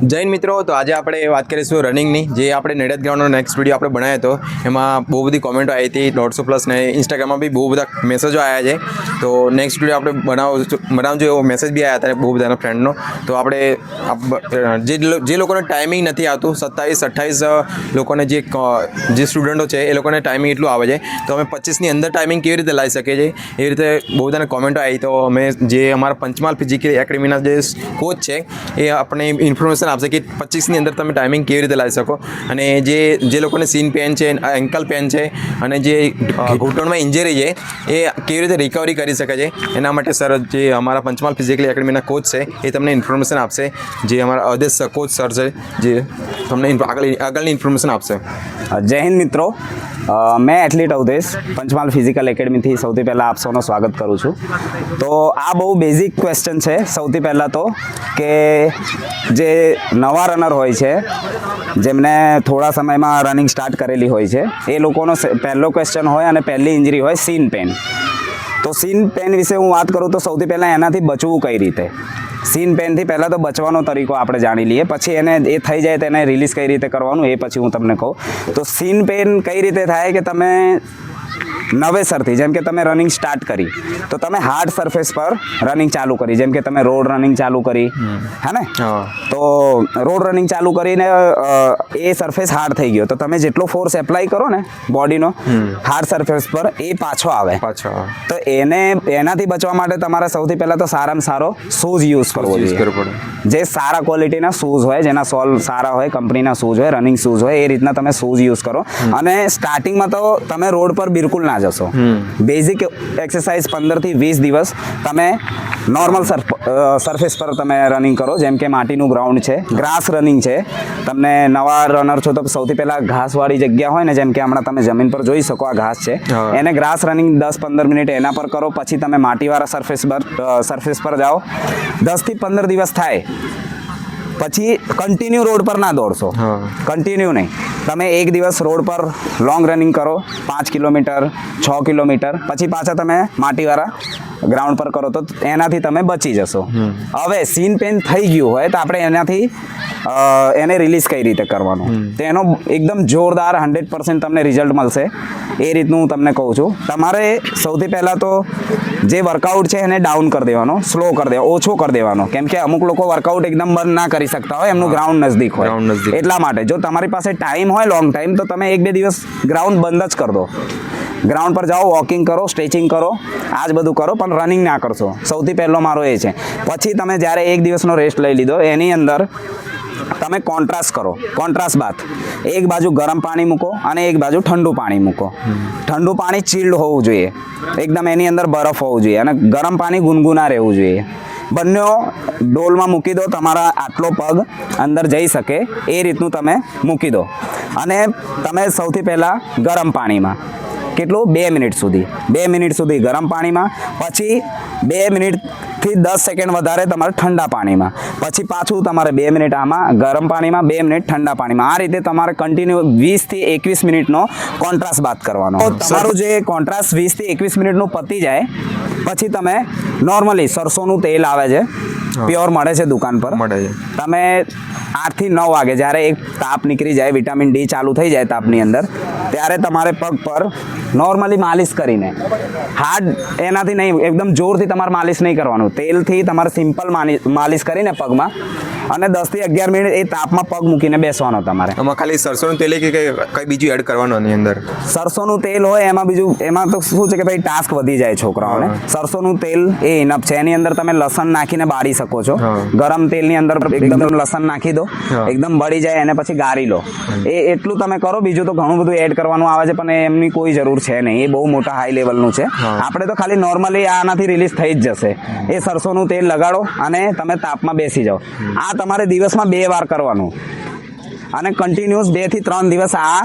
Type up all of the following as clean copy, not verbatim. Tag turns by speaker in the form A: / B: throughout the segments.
A: જૈન મિત્રો, તો આજે આપણે વાત કરીશું રનિંગની. જે આપણે નડિયાદ ગ્રાઉન્ડનો નેક્સ્ટ વિડીયો આપણે બનાવ્યો હતો, એમાં બહુ બધી કોમેન્ટો આવી હતી, 150+ ને ઇન્સ્ટાગ્રામમાં બી બહુ બધા મેસેજો આવ્યા છે. તો નેક્સ્ટ વિડીયો આપણે બનાવજો એવો મેસેજ બી આવ્યા હતા બહુ બધાના ફ્રેન્ડનો. તો આપણે જે લોકોને ટાઈમિંગ નથી આવતું, 27-28 લોકોને જે સ્ટુડન્ટો છે એ લોકોને ટાઈમિંગ એટલું આવે છે, તો અમે 25ની અંદર ટાઈમિંગ કેવી રીતે લાવી શકીએ છીએ એ રીતે બહુ બધાને કોમેન્ટો આવી. તો અમે જે અમારા પંચમહાલ ફિઝિકલ એકેડમીના જે કોચ છે એ આપણે ઇન્ફોર્મેશન આપશે કે 25ની અંદર તમે ટાઈમિંગ કેવી રીતે લાવી શકો. અને જે લોકોને સીન પેન છે, એન્કલ પેન છે અને જે ઘૂંટણમાં ઇન્જરી છે એ કેવી રીતે રિકવરી કરી શકે છે, એના માટે સર જે અમારા પંચમહાલ ફિઝિકલ એકેડમીના કોચ છે એ તમને ઇન્ફોર્મેશન આપશે. જે અમારા અદેશ કોચ સર છે જે તમને આગળની ઇન્ફોર્મેશન આપશે.
B: જય હિન્દ મિત્રો, મેં એથ્લીટ અવધેશ પંચમહાલ ફિઝિકલ એકેડમીથી સૌથી પહેલાં આપ સૌનું સ્વાગત કરું છું. તો આ બહુ બેઝિક ક્વેશ્ચન છે. સૌથી પહેલાં તો કે જે નવા રનર હોય છે, જેમને થોડા સમયમાં રનિંગ સ્ટાર્ટ કરેલી હોય છે, એ લોકોનો પહેલો ક્વેશ્ચન હોય અને પહેલી ઇન્જરી હોય સીન પેન. તો સીન પેન વિશે હું વાત કરું તો સૌથી પહેલાં એનાથી બચવું કઈ રીતે. સીન પેનથી પહેલાં તો બચવાનો તરીકો આપણે જાણી લઈએ, પછી એને એ થઈ જાય તો એને રિલીઝ કઈ રીતે કરવાનું એ પછી હું તમને કહું. તો સીન પેન કઈ રીતે થાય કે તમે નવેસરથી, જેમ કે તમે રનિંગ સ્ટાર્ટ કરી તો તમે હાર્ડ સરફેસ પર રનિંગ ચાલુ કરી, જેમ કે તમે રોડ રનિંગ ચાલુ કરી, હે ને? તો રોડ રનિંગ ચાલુ કરીને એ સરફેસ હાર્ડ થઈ ગયો, તો તમે જેટલો ફોર્સ એપ્લાય કરો ને બોડીનો હાર્ડ સરફેસ પર એ પાછો આવે. તો એનાથી બચવા માટે તમારે સૌથી પહેલાં તો સારામાં સારો શૂઝ યુઝ કરવો જોઈએ. જે સારા ક્વોલિટીના શૂઝ હોય, જેના સોલ સારા હોય, કંપનીના શૂઝ હોય, રનિંગ શૂઝ હોય, એ રીતના તમે શૂઝ યુઝ કરો. અને સ્ટાર્ટિંગમાં તો તમે રોડ પર બિલકુલ ના જશો. બેઝિક એક્સરસાઇઝ 15થી 20 દિવસ તમે નોર્મલ સરફેસ પર તમે રનિંગ કરો, જેમ કે માટીનું ગ્રાઉન્ડ છે, ગ્રાસ રનિંગ છે. તમને નવા રનર છો તો સૌથી પહેલાં ઘાસવાળી જગ્યા હોય ને, જેમ કે હમણાં તમે જમીન પર જોઈ શકો આ ઘાસ છે, એને ગ્રાસ રનિંગ 10-15 મિનિટ એના પર કરો. પછી તમે માટીવાળા સરફેસ પર જાઓ. 10થી 15 દિવસ થાય પછી કન્ટિન્યુ રોડ પર ના દોડશો, કન્ટિન્યુ નહીં. તમે એક દિવસ રોડ પર લોંગ રનિંગ કરો, 5 કિલોમીટર 6 કિલોમીટર, પછી પાછા તમે માટીવાળા ગ્રાઉન્ડ પર કરો, તો એનાથી તમે બચી જશો. હવે સીન પેન થઈ ગયું હોય તો આપણે એને રિલીઝ કઈ રીતે કરવાનું, તો એનો એકદમ જોરદાર 100% તમને રિઝલ્ટ મળશે. એ રીતનું હું તમને કહું છું. તમારે સૌથી પહેલાં તો જે વર્કઆઉટ છે એને ડાઉન કરી દેવાનો, સ્લો કરી દેવાનો, ઓછો કરી દેવાનો. કેમ કે અમુક લોકો વર્કઆઉટ એકદમ બંધ ના કરી શકતા હોય, એમનું ગ્રાઉન્ડ નજદીક હોય. એટલા માટે જો તમારી પાસે ટાઈમ હોય લોંગ ટાઈમ, તો તમે 1-2 દિવસ ગ્રાઉન્ડ બંધ જ કરી દો. ગ્રાઉન્ડ પર જાઓ, વોકિંગ કરો, સ્ટ્રેચિંગ કરો, આ જ બધું કરો, પણ રનિંગ ના કરશો. સૌથી પહેલો મારો એ છે. પછી તમે જ્યારે 1 દિવસનો રેસ્ટ લઈ લીધો, એની અંદર તમે કોન્ટ્રાસ્ટ કરો. કોન્ટ્રાસ્ટ બાદ એક બાજુ ગરમ પાણી મૂકો અને એક બાજુ ઠંડુ પાણી મૂકો. ઠંડુ પાણી ચીલ્ડ હોવું જોઈએ, એકદમ એની અંદર બરફ હોવું જોઈએ, અને ગરમ પાણી ગુનગુના રહેવું જોઈએ. બંને ડોલમાં મૂકી દો. તમારા આટલો પગ અંદર જઈ શકે એ રીતનું તમે મૂકી દો. અને તમે સૌથી પહેલાં ગરમ પાણીમાં કેટલું 2 મિનિટ સુધી ગરમ પાણીમાં, પછી 2 મિનિટથી 10 સેકન્ડ વધારે તમારે ઠંડા પાણીમાં, પછી પાછું તમારે 2 મિનિટ આમાં ગરમ પાણીમાં, 2 મિનિટ ઠંડા પાણીમાં. આ રીતે તમારે કન્ટિન્યુ 20થી 21 મિનિટનો કોન્ટ્રાસ્ટ બાદ કરવાનો. તમારું જે કોન્ટ્રાસ્ટ 20થી 21 મિનિટનું પતી જાય પછી તમે નોર્મલી સરસોનું તેલ આવે છે, પ્યોર મળે છે દુકાન પર, તમે 8 થી 9 વાગે જ્યારે એક તાપ નીકળી જાય, વિટામિન ડી ચાલુ થઈ જાય તાપની અંદર, ત્યારે તમારે પગ પર નોર્મલી માલિશ કરીને, હાર્ડ એનાથી નહીં, એકદમ જોરથી તમારે માલિશ નહીં કરવાનું, તેલથી તમારે સિમ્પલ માલિશ કરીને પગમાં, અને 10થી 11 મિનિટ એ તાપમાં પગ મૂકીને બેસવાનો. તમારે
A: એમાં ખાલી સરસોનું તેલ કે કઈ બીજું એડ કરવાનું એની અંદર? સરસોનું
B: તેલ હોય એમાં તો શું છે કે ભાઈ ટાસ્ક વધી જાય છોકરાઓને. સરસોનું તેલ એ ઇનફ છે. એની અંદર તમે લસણ નાખીને બાળી શકો છો. ગરમ તેલની અંદર એકદમ લસણ નાખી દો, એકદમ બળી જાય, અને પછી ગાળી લો. એટલું તમે કરો. બીજું તો ઘણું બધું એડ કરવાનું આવે છે, પણ એમની કોઈ જરૂર છે નહીં. એ બહુ મોટા હાઈ લેવલનું છે. આપણે તો ખાલી નોર્મલી આનાથી રિલીઝ થઈ જ જશે. એ સરસોનું તેલ લગાડો અને તમે તાપમાં બેસી જાઓ. આ તમારે દિવસમાં 2 વાર કરવાનું, અને કન્ટિન્યુઅસ 2 થી 3 દિવસ આ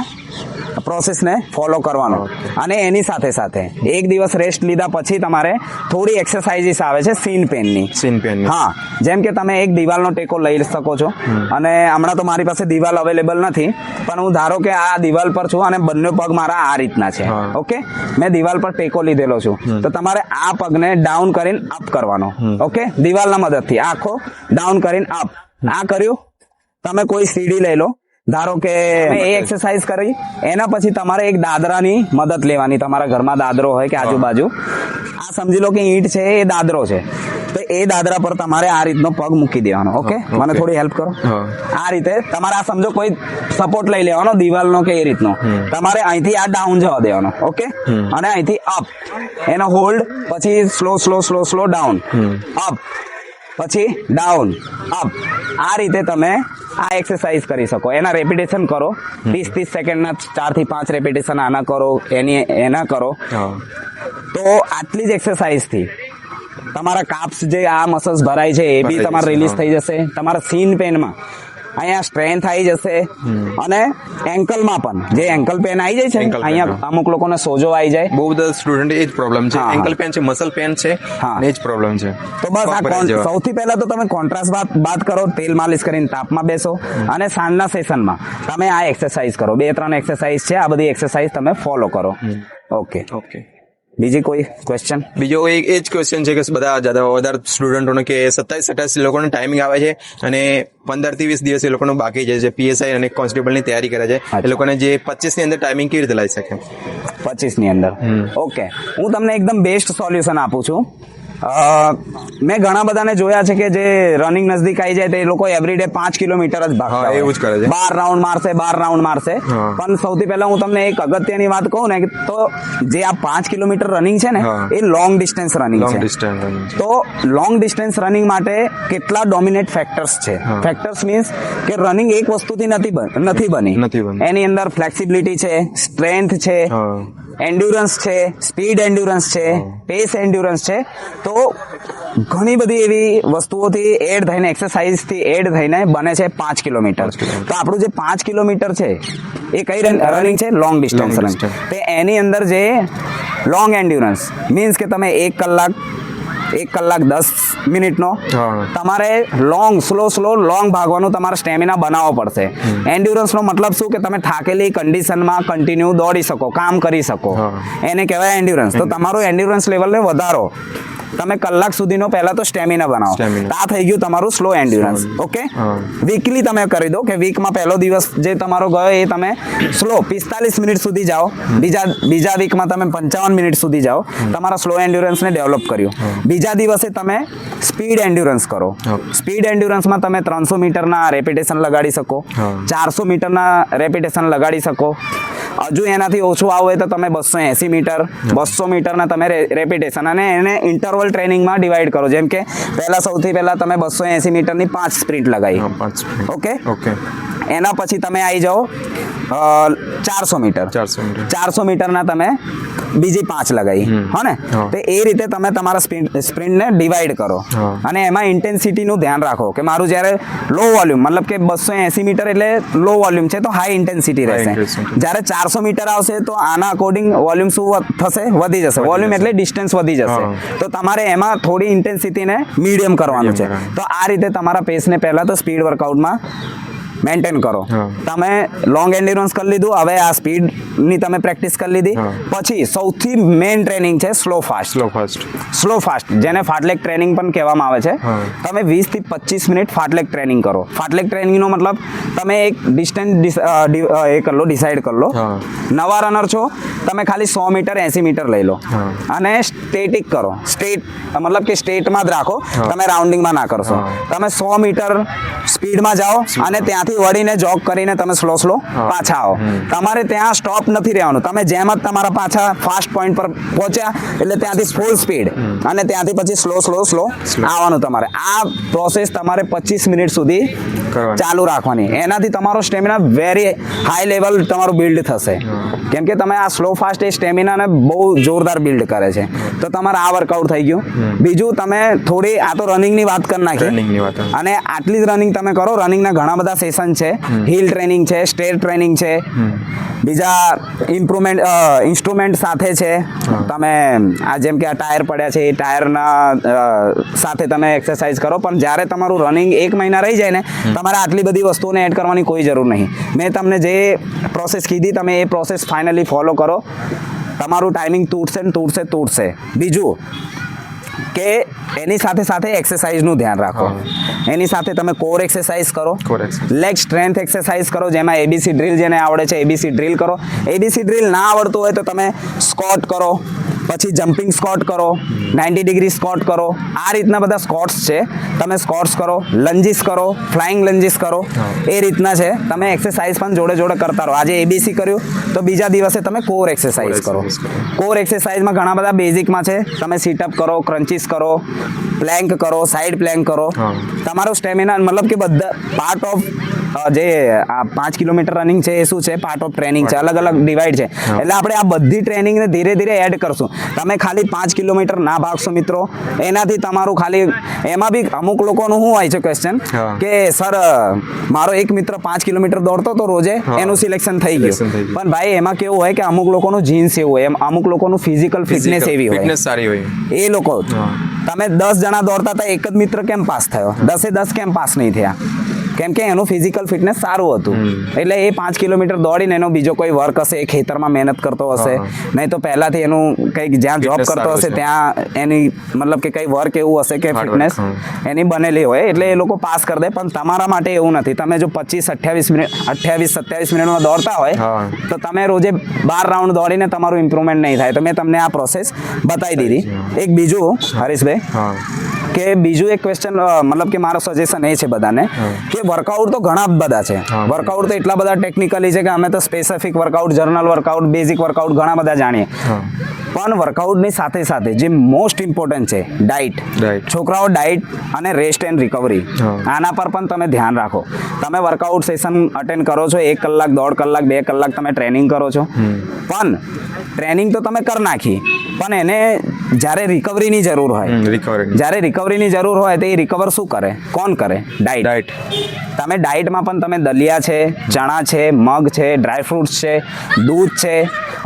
B: પ્રોસેસને ફોલો કરવાનો. અને એની સાથે સાથે 1 દિવસ રેસ્ટ લીધા પછી તમારે થોડી એક્સરસાઇઝીસ આવે છે સીન પેનની. હા, જેમ કે તમે એક દિવાલનો ટેકો લઈ શકો છો. અને હમણાં તો મારી પાસે દિવાલ અવેલેબલ નથી, પણ હું ધારો કે આ દિવાલ પર છું અને બંને પગ મારા આ રીતના છે. ઓકે, મેં દિવાલ પર ટેકો લીધેલો છું, તો તમારે આ પગને ડાઉન કરીને અપ કરવાનો. ઓકે, દિવાલના મદદથી આખો ડાઉન કરીને અપ. આ કર્યું, તમે કોઈ સીડી લઈ લો, ધારો કે એ એક્સરસાઇઝ કરી, એના પછી તમારે એક દાદરાની મદદ લેવાની. તમારા ઘરમાં દાદરો હોય કે આજુબાજુ, આ સમજી લો કે ઈંટ છે એ દાદરો છે, તો એ દાદરા પર તમારે આ રીતનો પગ મૂકી દેવાનો. ઓકે, મને થોડી હેલ્પ કરો. આ રીતે તમારે આ સમજો કોઈ સપોર્ટ લઈ લેવાનો દિવાલનો કે એ રીતનો. તમારે અહીંથી આ ડાઉન જવા દેવાનો. ઓકે, અને અહીંથી અપ, એનો હોલ્ડ, પછી slow slow slow slow down, up, પછી ડાઉન, અપ. આ રીતે તમે આ એક્સરસાઇઝ કરી શકો. એના રેપિટેશન કરો, 30-30 સેકન્ડના 4 થી 5 રેપિટેશન આના કરો, એના કરો. તો આટલી જ એક્સરસાઇઝથી તમારા કાપ્સ જે આ મસલ્સ ભરાય છે એ બી તમારે રિલીઝ થઈ જશે. તમારા સીન પેનમાં અહીંયા સ્ટ્રેન્થ આવી જશે, અને એન્કલમાં પણ જે એન્કલ પેન આવી જાય છે, અહીંયા અમુક લોકોને સોજો આવી જાય.
A: બહુ બધા સ્ટુડન્ટ એ જ પ્રોબ્લેમ છે, એન્કલ પેન છે, મસલ પેન છે, એ જ પ્રોબ્લેમ છે.
B: તો બસ સૌથી પહેલા તો તમે કોન્ટ્રાસ્ટ બાદ કરો, તેલ માલિશ કરીને તાપમાં બેસો, અને સાંજના સેશનમાં તમે આ એક્સરસાઇઝ કરો. 2-3 એક્સરસાઇઝ છે, આ બધી એક્સરસાઇઝ તમે ફોલો કરો. ઓકે, બીજી કોઈ ક્વેશ્ચન?
A: બીજો એક એ જ ક્વેશ્ચન છે કે બધા વધારે સ્ટુડન્ટોને કે 27-28 લોકોને ટાઈમિંગ આવે છે, અને 15 થી 20 દિવસ એ લોકોનું બાકી છે, જે પીએસઆઈ અને કોન્સ્ટેબલની તૈયારી કરે છે. એ લોકોને જે 25 ની અંદર ટાઈમિંગ કેવી રીતે લઈ શકે?
B: 25 ની અંદર. ઓકે, હું તમને એકદમ બેસ્ટ સોલ્યુશન આપું છું. મેં ઘણા બધાને જોયા છે કે જે રનિંગ નજદીક આવી જાય તો એ લોકો એવરીડે 5 કિલોમીટર જ ભાગતા હોય.
A: એવું જ કરે છે.
B: 12 રાઉન્ડ મારશે. પણ સૌથી પહેલા હું તમને એક અગત્યની વાત કહું ને, તો જે આ 5 કિલોમીટર રનિંગ છે ને, એ લોંગ ડિસ્ટન્સ રનિંગ છે. તો લોંગ ડિસ્ટન્સ રનિંગ માટે કેટલા ડોમિનેટ ફેક્ટર્સ છે. ફેક્ટર્સ મીન્સ કે રનિંગ એક વસ્તુથી નથી બની. એની અંદર ફ્લેક્સિબિલિટી છે, સ્ટ્રેન્થ છે, એન્ડ્યુરન્સ છે, સ્પીડ એન્ડ્યુરન્સ છે, પેસ એન્ડ્યુરન્સ છે. તો ઘણી બધી એવી વસ્તુઓથી એડ થઈને, એક્સરસાઇઝથી એડ થઈને બને છે 5 કિલોમીટર. તો આપણું જે 5 કિલોમીટર છે એ કઈ રનિંગ છે? Long distance running. તો એની અંદર જે લોંગ એન્ડ્યુરન્સ મીન્સ કે તમે 1 કલાક 10 મિનિટનો તમારે સ્લો લોંગ ભાગવાનું તમારે સ્ટેમિના બનાવવો પડશે. એન્ડ્યુરન્સનો મતલબ શું? કે તમે થાકેલી કન્ડિશનમાં કન્ટિન્યુ દોડી શકો, કામ કરી શકો, એને કહેવાય એન્ડ્યુરન્સ. તો તમારું એન્ડ્યુરન્સ લેવલને વધારો. તમે કલાક સુધીનો પહેલા તો સ્ટેમિના બનાવો. આ થઈ ગયું તમારું સ્લો એન્ડ્યુરન્સ. ઓકે, વીકલી તમે કરી દો કે વીકમાં પહેલો દિવસ જે તમારો ગયો એ તમે સ્લો 45 મિનિટ સુધી જાઓ, બીજા વીકમાં તમે 55 મિનિટ સુધી જાઓ, તમારા સ્લો એન્ડ્યુરન્સને ડેવલપ કર્યું. બીજા દિવસે તમે સ્પીડ એન્ડ્યુરન્સ કરો. સ્પીડ એન્ડ્યુરન્સમાં તમે 300 મીટરના રેપિટેશન લગાડી શકો, 400 મીટરના રેપિટેશન લગાડી શકો. હજુ એનાથી ઓછું આવું હોય તો તમે 280 મીટર, 200 મીટરના તમે રેપિટેશન, અને એને ઇન્ટરવલ ટ્રેનિંગમાં ડિવાઈડ કરો. જેમ કે સૌથી પહેલા તમે 280 મીટરની 5 સ્પ્રિન્ટ લગાવી. ઓકે, એના પછી તમે આવી જાઓ 400 મીટર, 400 મીટરના તમે બીજી 5 લગાવી. હા ને? તો એ રીતે તમે તમારા સ્પ્રિન્ટને ડિવાઈડ કરો, અને એમાં ઇન્ટેન્સિટીનું ધ્યાન રાખો કે મારું જ્યારે લો વોલ્યુમ, મતલબ કે 280 મીટર એટલે લો વોલ્યુમ છે, તો હાઈ ઇન્ટેન્સિટી રહેશે. જ્યારે 400 મીટર આવશે તો આના અકોર્ડિંગ વોલ્યુમ શું થશે? વધી જશે. વોલ્યુમ એટલે ડિસ્ટન્સ વધી જશે. તો તમારે એમાં થોડી ઇન્ટેન્સિટીને મીડિયમ કરવાનું છે. તો આ રીતે તમારા પેસને પહેલા તો સ્પીડ વર્કઆઉટમાં મેન્ટેન કરો. તમે લોંગ એન્ડ્યુરન્સ કરી લીધું, હવે આ સ્પીડની તમે પ્રેક્ટિસ કરી લીધી. પછી સૌથી મેઇન ટ્રેનિંગ છે સ્લો ફાસ્ટ, જેને ફાટલેક ટ્રેનિંગ પણ કહેવામાં આવે છે. તમે 20 થી 25 મિનિટ ફાટલેક ટ્રેનિંગ કરો. ફાટલેક ટ્રેનિંગનો મતલબ તમે એક ડિસ્ટન્સ ડિસાઈડ કરી લો. નવા રનર છો, તમે ખાલી 100 મીટર 80 મીટર લઈ લો, અને સ્ટેટિક કરો. મતલબ કે સ્ટેટમાં જ રાખો, તમે રાઉન્ડિંગમાં ના કરશો. તમે 100 મીટર સ્પીડમાં જાઓ, અને ત્યાંથી વળીને જોગ કરીને તમે સ્લો પાછા આવો. તમારે ત્યાં સ્ટોપ નથી રહેવાનું. તમે જેમ જ તમારા પાછા ફાસ્ટ પોઈન્ટ પર પહોંચ્યા એટલે ત્યાંથી ફૂલ સ્પીડ, અને ત્યાંથી પછી સ્લો આવવાનું. તમારે આ પ્રોસેસ તમારે 25 મિનિટ સુધી ચાલુ રાખવાની. એનાથી તમારો સ્ટેમિના વેરી હાઈ લેવલ તમારું બિલ્ડ થશે. કેમ કે તમે આ સ્લો ફાસ્ટ એ સ્ટેમિનાને બહુ જોરદાર બિલ્ડ કરે છે. તો તમારે આ વર્કઆઉટ થઈ ગયું. બીજું તમે થોડી, આ તો રનિંગની વાત કરી નાખી, અને આટલી જ રનિંગ તમે કરો. રનિંગના ઘણા બધા સેશન છે. હિલ ટ્રેનિંગ છે, સ્ટેર ટ્રેનિંગ છે, બીજા ઇન્સ્ટ્રુમેન્ટ સાથે છે. તમે આ જેમ કે આ ટાયર પડ્યા છે, એ ટાયરના સાથે તમે એક્સરસાઇઝ કરો. પણ જ્યારે તમારું રનિંગ 1 મહિના રહી જાય ને, તમારે આટલી બધી વસ્તુઓને એડ કરવાની કોઈ જરૂર નહીં. મેં તમને જે પ્રોસેસ કીધી, તમે એ પ્રોસેસ ફાઇનલી ફોલો કરો. તમારું ટાઈમિંગ તૂટશે. બીજું, કે એની સાથે સાથે એક્સરસાઇઝનું ધ્યાન રાખો. એની સાથે તમે કોર એક્સરસાઇઝ કરો,
A: Core exercise.
B: Leg strength exercise કરો, જેમાં એબીસી ડ્રીલ જેને આવડે છે એબીસી ડ્રીલ કરો. એબીસી ડ્રીલ ના આવડતું હોય તો તમે સ્કોટ કરો, પછી જમ્પિંગ સ્કોટ કરો, 90 ડિગ્રી સ્કોટ કરો. આ રીતના બધા સ્કોટ્સ છે, તમે સ્કોટ્સ કરો, લંજીસ કરો, ફ્લાઇંગ લંજીસ કરો. એ રીતના છે, તમે એક્સરસાઇઝ પણ જોડે જોડે કરતા રહો. આજે એબીસી કર્યું તો બીજા દિવસે તમે કોર એક્સરસાઇઝ કરો. કોર એક્સરસાઇઝમાં ઘણા બધા બેઝિકમાં છે, તમે સીટઅપ કરો, ક્રન્ચીસ કરો, પ્લેન્ક કરો, સાઈડ પ્લેન્ક કરો. તમારો સ્ટેમિના મતલબ કે બધા પાર્ટ ઓફ જે આ 5 કિલોમીટર રનિંગ છે એ શું છે, પાર્ટ ઓફ ટ્રેનિંગ છે, અલગ અલગ ડિવાઈડ છે. એટલે આપણે આ બધી ટ્રેનિંગને ધીરે ધીરે એડ કરશું. તમે ખાલી 5 કિલોમીટર ના ભાગશો મિત્રો, એનાથી તમારું ખાલી એમાં બી અમુક લોકોનું શું હોય છે ક્વેશ્ચન કે સર મારો એક મિત્ર 5 કિલોમીટર દોડતો તો રોજે, એનું સિલેક્શન થઈ ગયું. પણ ભાઈ એમાં કેવું હોય કે અમુક લોકોનું જીન્સ એવું હોય, અમુક લોકોનું ફિઝિકલ ફિટનેસ એવી હોય,
A: ફિટનેસ સારી હોય.
B: એ લોકો તમે 10 જણા દોડતા હતા, એક જ મિત્ર કેમ પાસ થયો? 10 કેમ પાસ નહીં થયા? કેમ કે એનું ફિઝિકલ ફિટનેસ સારું હતું. એટલે એ 5 કિલોમીટર દોડીને એનો બીજો કોઈ વર્ક હશે, એ ખેતરમાં મહેનત કરતો હશે, નહીં તો પહેલાથી એનું કંઈક જ્યાં જોબ કરતો હશે ત્યાં એની મતલબ કે કંઈ વર્ક એવું હશે કે ફિટનેસ એની બનેલી હોય, એટલે એ લોકો પાસ કરી દે. પણ તમારા માટે એવું નથી. તમે જો 25-28 મિનિટ 28-27 મિનિટમાં દોડતા હોય તો તમે રોજે 12 રાઉન્ડ દોડીને તમારું ઇમ્પ્રુવમેન્ટ નહીં થાય. તો મેં તમને આ પ્રોસેસ બતાવી દીધી. એક બીજું હરીશભાઈ કે બીજું એક ક્વેશ્ચન મતલબ કે મારો સજેશન એ છે બધાને કે વર્કઆઉટ તો ઘણા બધા છે. વર્કઆઉટ તો એટલા બધા ટેકનિકલી છે કે અમે તો specific workout, journal workout, basic workout ઘણા બધા જાણીએ. પણ વર્કઆઉટની સાથે સાથે જે મોસ્ટ ઇમ્પોર્ટન્ટ છે ડાઇટ. છોકરાઓ ડાઇટ અને રેસ્ટ એન્ડ રિકવરી, આના પર પણ તમે ધ્યાન રાખો. તમે વર્કઆઉટ સેશન અટેન્ડ કરો છો, 1 કલાક, 1.5 કલાક, 2 કલાક તમે ટ્રેનિંગ કરો છો, પણ ટ્રેનિંગ તો તમે કરી નાખી, પણ એને જ્યારે રિકવરીની જરૂર હોય, જ્યારે રિકવરીની જરૂર હોય તો એ રિકવર શું કરે? કોણ કરે? ડાઇટ. તમે ડાઇટમાં પણ તમે દલિયા છે, ચણા છે, મગ છે, ડ્રાયફ્રૂટ્સ છે, દૂધ છે,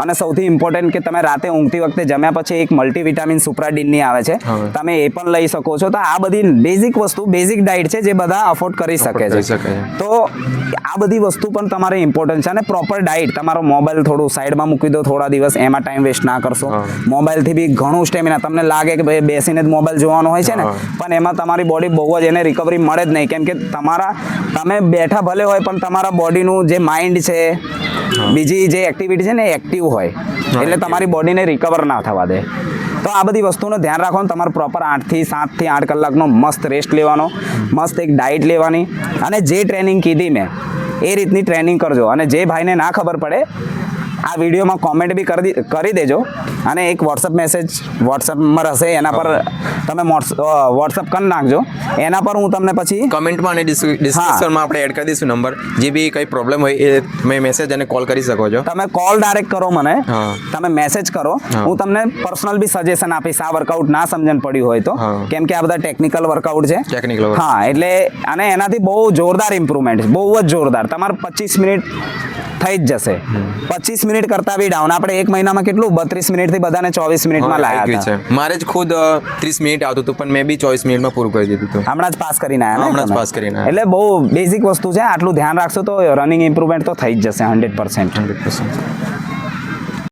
B: અને સૌથી ઇમ્પોર્ટન્ટ કે તમે રાતે ઊંઘતી વખતે જમ્યા પછી એક મલ્ટીવિટામિન સુપ્રાડીનની આવે છે, તમે એ પણ લઈ શકો છો. તો આ બધી બેઝિક વસ્તુ, બેઝિક ડાઇટ છે જે બધા અફોર્ડ કરી શકે છે. તો આ બધી વસ્તુ પણ તમારે ઇમ્પોર્ટન્ટ છે. અને પ્રોપર ડાઇટ, તમારો મોબાઈલ થોડું સાઈડમાં મૂકી દો થોડા દિવસ, એમાં ટાઈમ વેસ્ટ ના કરશો. મોબાઈલથી બી ઘણું સ્ટેમિના, તમને લાગે કે ભાઈ બેસીને જ મોબાઈલ જોવાનો હોય છે ને, પણ એમાં તમારી બોડી બહુ જ એને રિકવરી મળે જ નહીં. કેમ કે તમે બેઠા ભલે હોય પણ તમારા બોડીનું જે માઇન્ડ છે, બીજી જે એક્ટિવિટી છે ને એ એક્ટિવ હોય, એટલે તમારી બોડીને રિકવર ના થવા દે. તો આ બધી વસ્તુનું ધ્યાન રાખવાનું. તમારે પ્રોપર 7 થી 8 કલાકનો મસ્ત રેસ્ટ લેવાનો, મસ્ત એક ડાઇટ લેવાની, અને જે ટ્રેનિંગ કીધી મેં એ રીતની ટ્રેનિંગ કરજો. અને જે ભાઈને ના ખબર પડે, આ વિડીયોમાં કોમેન્ટ બી કરી દેજો, અને એક વોટ્સઅપ મેસેજ વોટ્સઅપ નંબર હશે એના પર તમે વોટ્સઅપ કરી નાખજો. એના પર હું તમને પછી
A: કમેન્ટમાં અને ડિસ્ક્રિપ્શનમાં આપણે એડ કરી દઈશું નંબર. જે બી કંઈ પ્રોબ્લેમ હોય એ તમે મેસેજ અને કોલ કરી શકો છો.
B: તમે કોલ ડાયરેક્ટ કરો મને, તમે મેસેજ કરો, હું તમને પર્સનલ બી સજેશન આપીશ આ વર્કઆઉટ ના સમજણ પડ્યું હોય તો. કેમ કે આ બધા ટેકનિકલ વર્કઆઉટ છે. હા, એટલે અને એનાથી બહુ જોરદાર ઇમ્પ્રુવમેન્ટ છે, બહુ જ જોરદાર. તમારે 25 મિનિટ થઈ જ જશે. 25 મિનિટ કરતા બી ડાઉન. આપણે એક મહિનામાં કેટલું 32 મિનિટથી બધાને 24 મિનિટમાં લાયા હતા.
A: મારે જ ખુદ 30 મિનિટ આવતું હતું, પણ મેં બી 24 મિનિટમાં પૂરું કરી દીધું હતું.
B: હમણાં જ પાસ કરીને આવ્યા.
A: હમણાં જ પાસ કરીને.
B: એટલે બહુ બેઝિક વસ્તુ છે. આટલું ધ્યાન રાખશો તો રનિંગ ઇમ્પ્રુવમેન્ટ તો થઈ જ જશે 100%.